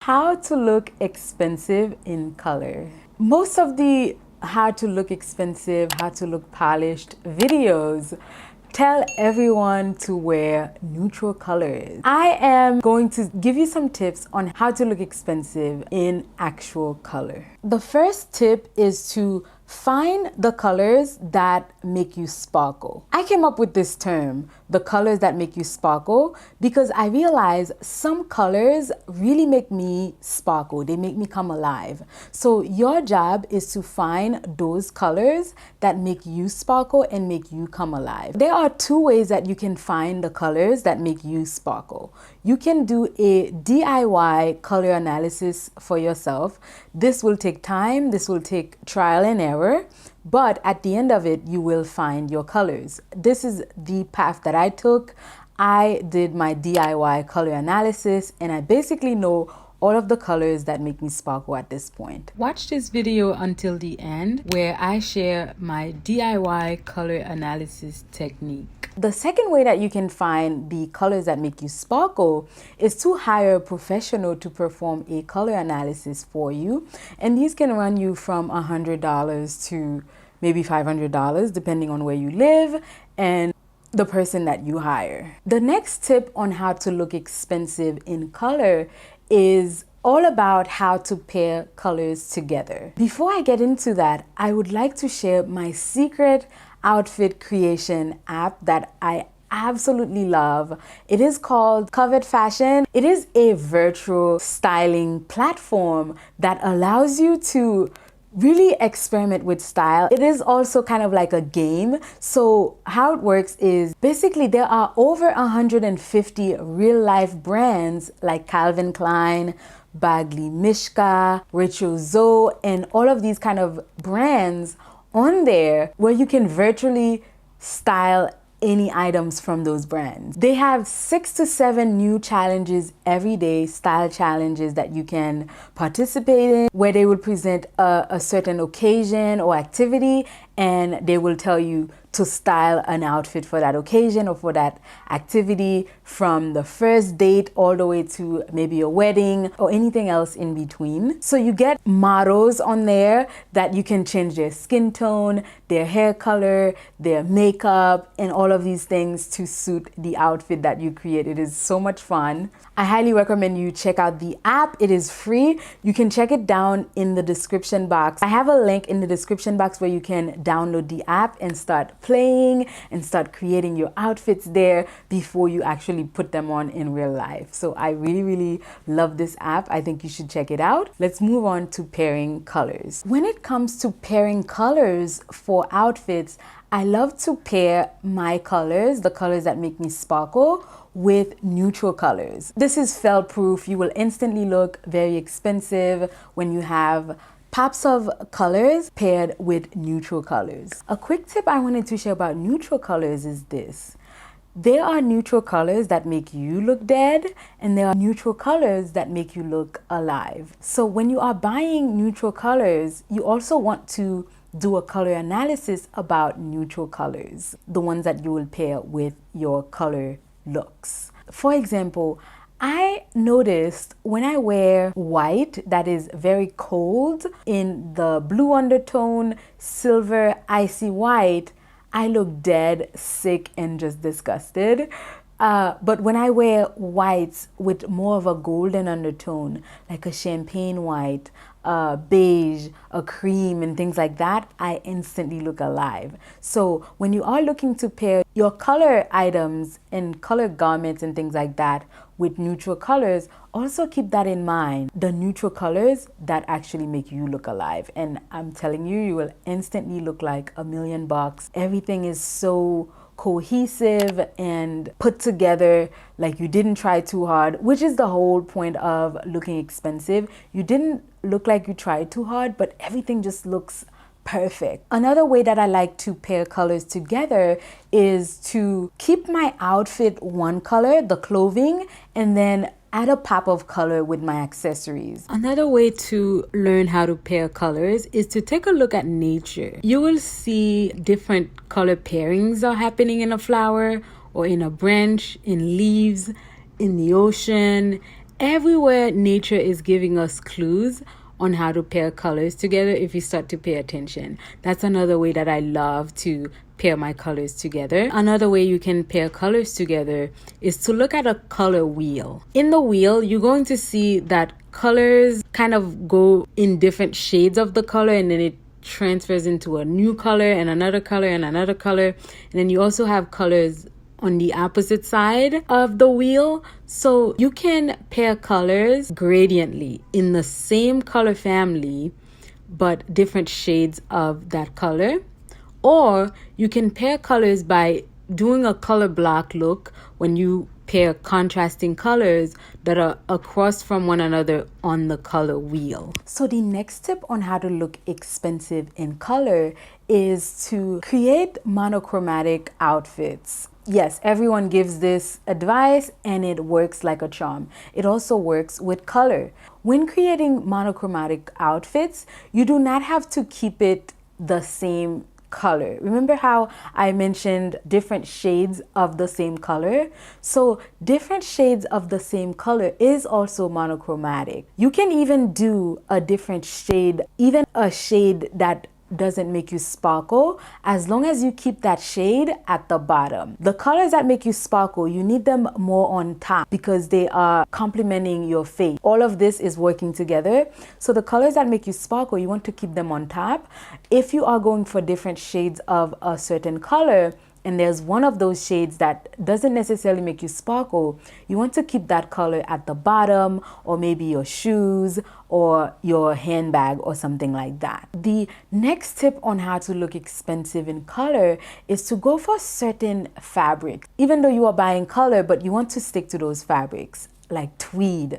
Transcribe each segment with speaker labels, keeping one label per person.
Speaker 1: How to look expensive in color. Most of the how to look expensive, how to look polished videos tell everyone to wear neutral colors. I am going to give you some tips on how to look expensive in actual color. The first tip is to find the colors that make you sparkle. I came up with this term, the colors that make you sparkle, because I realized some colors really make me sparkle. They make me come alive. So your job is to find those colors that make you sparkle and make you come alive. There are two ways that you can find the colors that make you sparkle. You can do a DIY color analysis for yourself. This will take time, this will take trial and error, but at the end of it, you will find your colors. This is the path that I took. I did my DIY color analysis and I basically know all of the colors that make me sparkle at this point. Watch this video until the end where I share my DIY color analysis technique. The second way that you can find the colors that make you sparkle is to hire a professional to perform a color analysis for you. And these can run you from $100 to maybe $500 depending on where you live and the person that you hire. The next tip on how to look expensive in color is all about how to pair colors together. Before I get into that, I would like to share my secret outfit creation app that I absolutely love. It is called Covet Fashion. It is a virtual styling platform that allows you to really experiment with style. It is also kind of like a game. So how it works is basically there are over 150 real life brands like Calvin Klein, Bagley Mishka, Rachel Zoe, and all of these kind of brands on there where you can virtually style any items from those brands. They have 6 to 7 new challenges every day, style challenges that you can participate in, where they will present a certain occasion or activity and they will tell you to style an outfit for that occasion or for that activity, from the first date all the way to maybe a wedding or anything else in between. So you get models on there that you can change their skin tone, their hair color, their makeup, and all of these things to suit the outfit that you create. It is so much fun. I highly recommend you check out the app. It is free. You can check it down in the description box. I have a link in the description box where you can download the app and start playing and start creating your outfits there before you actually put them on in real life. So I really love this app. I think you should check it out. Let's move on to pairing colors. When it comes to pairing colors for outfits, I love to pair my colors, the colors that make me sparkle, with neutral colors. This is felt proof. You will instantly look very expensive when you have pops of colors paired with neutral colors. A quick tip I wanted to share about neutral colors is this. There are neutral colors that make you look dead, and there are neutral colors that make you look alive. So when you are buying neutral colors, you also want to do a color analysis about neutral colors, the ones that you will pair with your color looks. For example, I noticed when I wear white that is very cold in the blue undertone, silver, icy white, I look dead, sick, and just disgusted. But when I wear whites with more of a golden undertone, like a champagne white, beige, a cream, and things like that, I instantly look alive. So when you are looking to pair your color items and color garments and things like that with neutral colors, also keep that in mind. The neutral colors that actually make you look alive. And I'm telling you, you will instantly look like $1,000,000. Everything is so cohesive and put together, like you didn't try too hard, which is the whole point of looking expensive. You didn't look like you tried too hard, but everything just looks perfect. Another way that I like to pair colors together is to keep my outfit one color, the clothing, and then add a pop of color with my accessories. Another way to learn how to pair colors is to take a look at nature. You will see different color pairings are happening in a flower or in a branch, in leaves, in the ocean, everywhere nature is giving us clues on how to pair colors together if you start to pay attention. That's another way that I love to pair my colors together. Another way you can pair colors together is to look at a color wheel. In the wheel, you're going to see that colors kind of go in different shades of the color, and then it transfers into a new color and another color and another color. And then you also have colors on the opposite side of the wheel. So you can pair colors gradiently in the same color family, but different shades of that color. Or you can pair colors by doing a color block look when you pair contrasting colors that are across from one another on the color wheel. So the next tip on how to look expensive in color is to create monochromatic outfits. Yes, everyone gives this advice and it works like a charm. It also works with color. When creating monochromatic outfits, you do not have to keep it the same color. Remember how I mentioned different shades of the same color? So different shades of the same color is also monochromatic. You can even do a different shade, even a shade that doesn't make you sparkle, as long as you keep that shade at the bottom. The colors that make you sparkle, you need them more on top because they are complementing your face. All of this is working together. So the colors that make you sparkle, you want to keep them on top. If you are going for different shades of a certain color, and there's one of those shades that doesn't necessarily make you sparkle, you want to keep that color at the bottom, or maybe your shoes or your handbag or something like that. The next tip on how to look expensive in color is to go for certain fabrics. Even though you are buying color, but you want to stick to those fabrics, like tweed.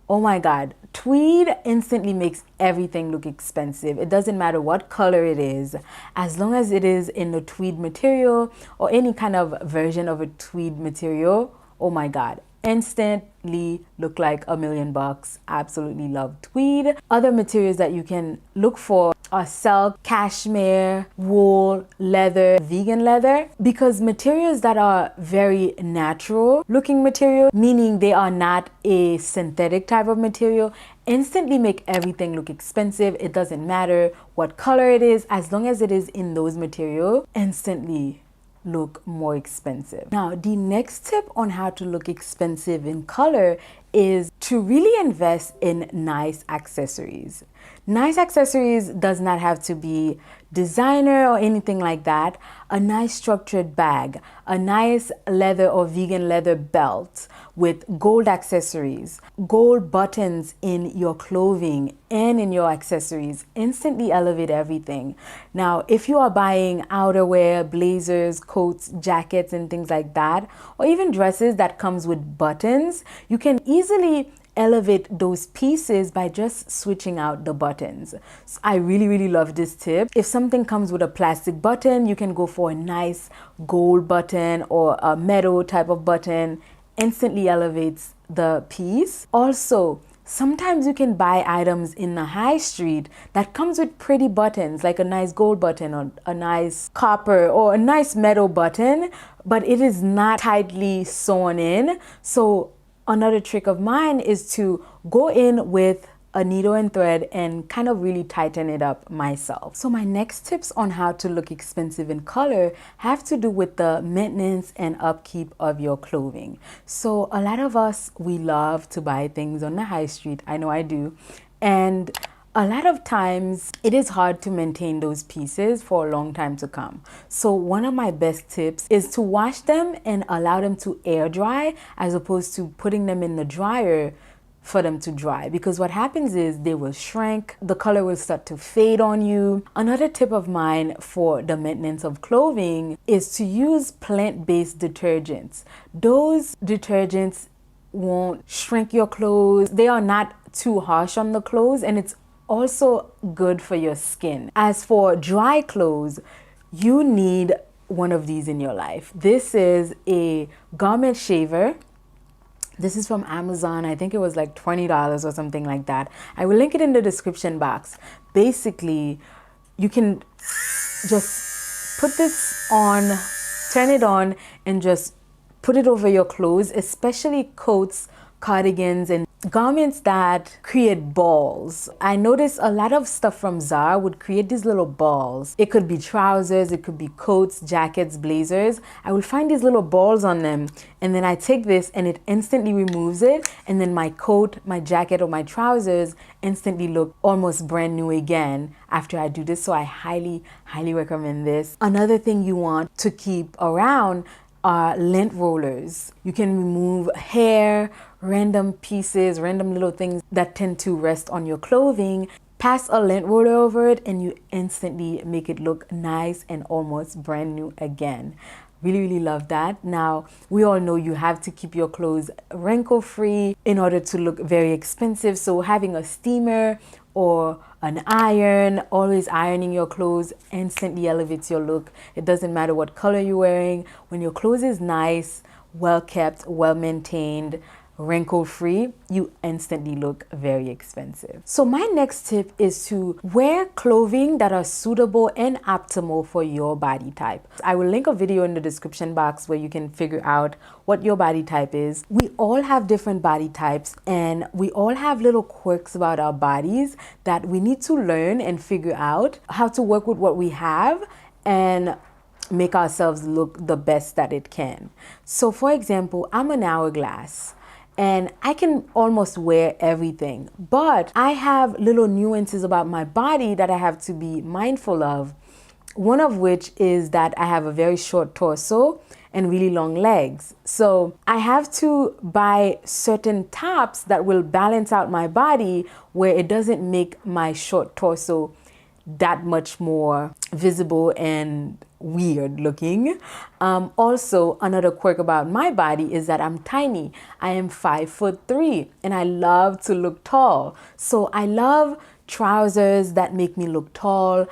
Speaker 1: Oh my God, tweed instantly makes everything look expensive. It doesn't matter what color it is, as long as it is in the tweed material or any kind of version of a tweed material. Oh my God, instantly look like $1,000,000. Absolutely love tweed. Other materials that you can look for are silk, cashmere, wool, leather, vegan leather, because materials that are very natural looking material, meaning they are not a synthetic type of material, instantly make everything look expensive. It doesn't matter what color it is, as long as it is in those materials, instantly look more expensive. Now, the next tip on how to look expensive in color is to really invest in nice accessories. Nice accessories does not have to be designer or anything like that. A nice structured bag, a nice leather or vegan leather belt with gold accessories, gold buttons in your clothing and in your accessories instantly elevate everything. Now, if you are buying outerwear, blazers, coats, jackets, and things like that, or even dresses that comes with buttons, you can easily elevate those pieces by just switching out the buttons. So I really love this tip. If something comes with a plastic button, you can go for a nice gold button or a metal type of button. Instantly elevates the piece. Also, sometimes you can buy items in the high street that comes with pretty buttons, like a nice gold button or a nice copper or a nice metal button, but it is not tightly sewn in. So another trick of mine is to go in with a needle and thread and kind of really tighten it up myself. So my next tips on how to look expensive in color have to do with the maintenance and upkeep of your clothing. So a lot of us, we love to buy things on the high street. I know I do. And a lot of times it is hard to maintain those pieces for a long time to come. So one of my best tips is to wash them and allow them to air dry as opposed to putting them in the dryer for them to dry, because what happens is they will shrink, the color will start to fade on you. Another tip of mine for the maintenance of clothing is to use plant-based detergents. Those detergents won't shrink your clothes. They are not too harsh on the clothes, and it's also good for your skin. As for dry clothes, you need one of these in your life. This is a garment shaver. This is from Amazon. I think it was like $20 or something like that. I will link it in the description box. Basically, you can just put this on, turn it on, and just put it over your clothes, especially coats, cardigans, and garments that create balls. I noticed a lot of stuff from Zara would create these little balls. It could be trousers, it could be coats, jackets, blazers. I would find these little balls on them, and then I take this and it instantly removes it, and then my coat, my jacket, or my trousers instantly look almost brand new again after I do this. So I highly recommend this. Another thing you want to keep around are lint rollers. You can remove hair, random pieces, random little things that tend to rest on your clothing. Pass a lint roller over it and you instantly make it look nice and almost brand new again. Really love that. Now, we all know you have to keep your clothes wrinkle-free in order to look very expensive. So having a steamer or an iron, always ironing your clothes instantly elevates your look. It doesn't matter what color you're wearing. When your clothes is nice, well kept, well maintained, wrinkle-free, you instantly look very expensive. So my next tip is to wear clothing that are suitable and optimal for your body type. I will link a video in the description box where you can figure out what your body type is. We all have different body types and we all have little quirks about our bodies that we need to learn and figure out how to work with what we have and make ourselves look the best that it can. So for example, I'm an hourglass. And I can almost wear everything, but I have little nuances about my body that I have to be mindful of. One of which is that I have a very short torso and really long legs. So I have to buy certain tops that will balance out my body where it doesn't make my short torso that much more visible and weird looking. Also, another quirk about my body is that I'm tiny. I am 5'3" and I love to look tall. So I love trousers that make me look tall.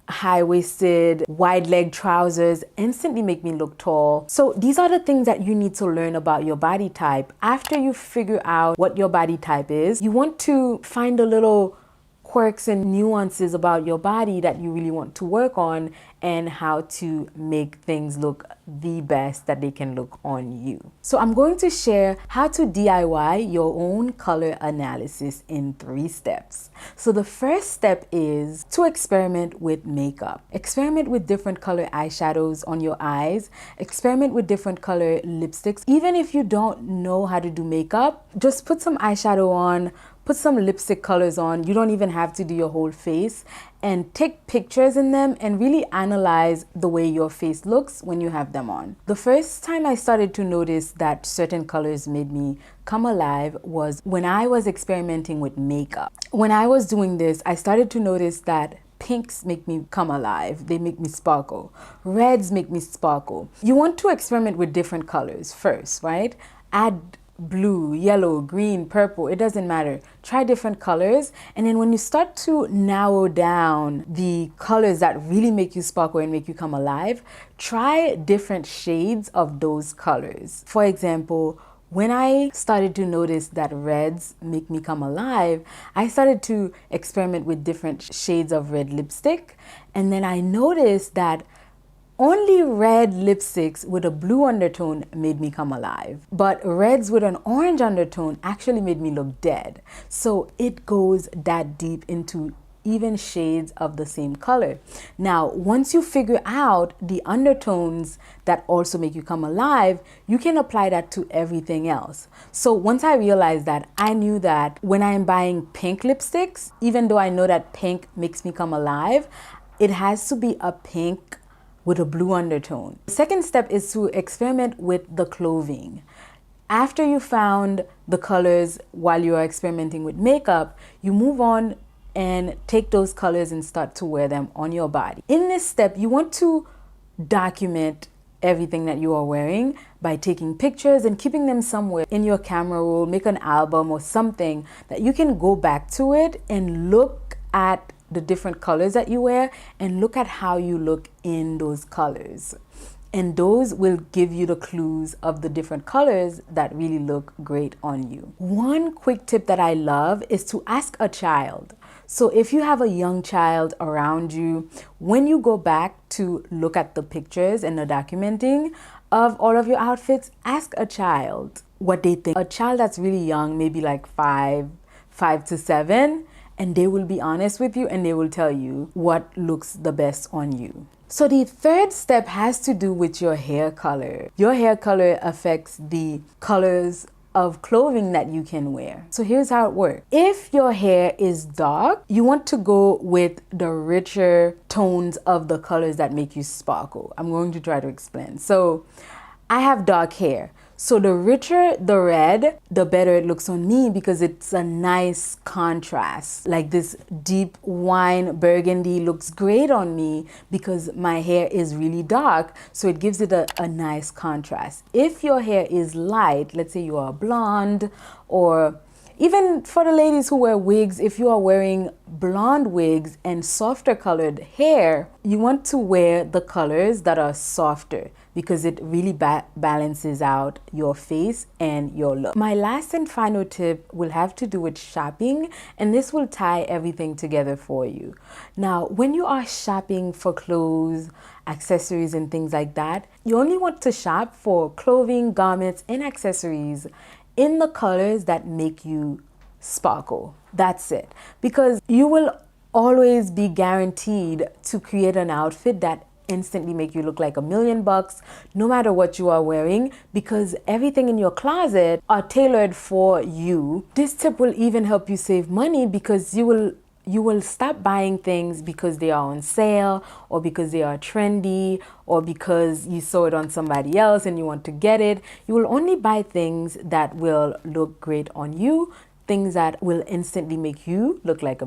Speaker 1: High-waisted, wide-leg trousers instantly make me look tall. So these are the things that you need to learn about your body type. After you figure out what your body type is, you want to find a little quirks and nuances about your body that you really want to work on and how to make things look the best that they can look on you. So I'm going to share how to DIY your own color analysis in 3 steps. So the first step is to experiment with makeup. Experiment with different color eyeshadows on your eyes. Experiment with different color lipsticks. Even if you don't know how to do makeup, just put some eyeshadow on, put some lipstick colors on. You don't even have to do your whole face, and take pictures in them and really analyze the way your face looks when you have them on. The first time I started to notice that certain colors made me come alive was when I was experimenting with makeup. When I was doing this, I started to notice that pinks make me come alive. They make me sparkle. Reds make me sparkle. You want to experiment with different colors first, right? Add blue, yellow, green, purple, it doesn't matter. Try different colors, and then when you start to narrow down the colors that really make you sparkle and make you come alive, try different shades of those colors. For example, when I started to notice that reds make me come alive, I started to experiment with different shades of red lipstick, and then I noticed that only red lipsticks with a blue undertone made me come alive, but reds with an orange undertone actually made me look dead. So it goes that deep into even shades of the same color. Now, once you figure out the undertones that also make you come alive, you can apply that to everything else. So once I realized that, I knew that when I am buying pink lipsticks, even though I know that pink makes me come alive, it has to be a pink with a blue undertone. The second step is to experiment with the clothing. After you found the colors while you are experimenting with makeup, you move on and take those colors and start to wear them on your body. In this step, you want to document everything that you are wearing by taking pictures and keeping them somewhere in your camera roll. Make an album or something that you can go back to it and look at the different colors that you wear and look at how you look in those colors. And those will give you the clues of the different colors that really look great on you. One quick tip that I love is to ask a child. So if you have a young child around you, when you go back to look at the pictures and the documenting, of all of your outfits, ask a child what they think. A child that's really young, maybe like 5 to 7, and they will be honest with you and they will tell you what looks the best on you. So the third step has to do with your hair color. Your hair color affects the colors of clothing that you can wear. So here's how it works. If your hair is dark, you want to go with the richer tones of the colors that make you sparkle. I'm going to try to explain. So I have dark hair. So the richer the red, the better it looks on me because it's a nice contrast. Like this deep wine burgundy looks great on me because my hair is really dark. So it gives it a nice contrast. If your hair is light, let's say you are blonde, or even for the ladies who wear wigs, if you are wearing blonde wigs and softer colored hair, you want to wear the colors that are softer because it really balances out your face and your look. My last and final tip will have to do with shopping, and this will tie everything together for you. Now, when you are shopping for clothes, accessories, and things like that, you only want to shop for clothing, garments, and accessories in the colors that make you sparkle. That's it. Because you will always be guaranteed to create an outfit that instantly make you look like $1,000,000 no matter what you are wearing, because everything in your closet are tailored for you. This tip will even help you save money because you will stop buying things because they are on sale or because they are trendy or because you saw it on somebody else and you want to get it. You will only buy things that will look great on you, things that will instantly make you look like a